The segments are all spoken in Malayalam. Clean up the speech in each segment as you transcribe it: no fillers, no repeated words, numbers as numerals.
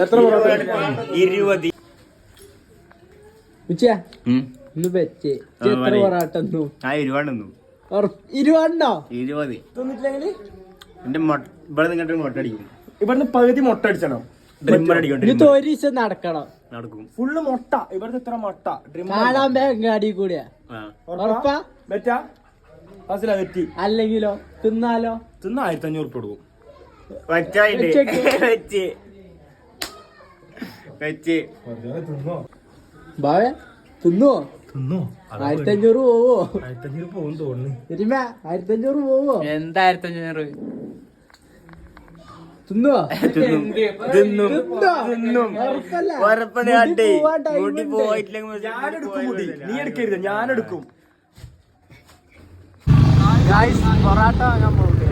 എത്ര പൊറോട്ട? 20. എത്ര പൊറോട്ട? 20. എന്റെ ഇവിടെ നിങ്ങട്ട് മുട്ട അടിക്കും. ഇവിടുന്ന് പകുതി മുട്ട അടിച്ചണം. നടക്കണം. നടക്കും ഫുള്ള് മുട്ട. ഇവിടുത്തെ ഇത്ര മുട്ട കാണാൻ കൂടിയാ വെറ്റി. അല്ലെങ്കിലോ തിന്നാലോ? 1500 കൊടുക്കും. ബാവേ തിന്നോ? 1500 പോവോ? 1500 പോകും തോന്നുന്നു. 1500 പോവോ? എന്താ 1500? തിന്നോ? നീ എടുക്കരുത്, ഞാൻ എടുക്കും. പൊറാട്ട വാങ്ങാൻ പോകുക.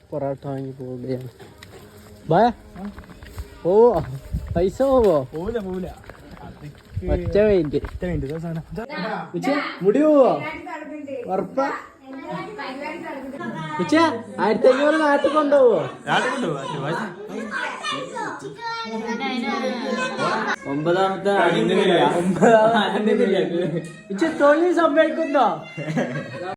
പൊറാട്ട വാങ്ങി പോവുകയാണ്. പോവോ? പൈസ പോവോ? പോവില്ല. ഒറ്റ മിനിറ്റ്. മുടി പോവോ? ഉറപ്പാ? 1500 നാട്ടിൽ കൊണ്ടുപോവോ? 9ാമത്തെ തൊഴിൽ സംഭവിക്കുന്നോ?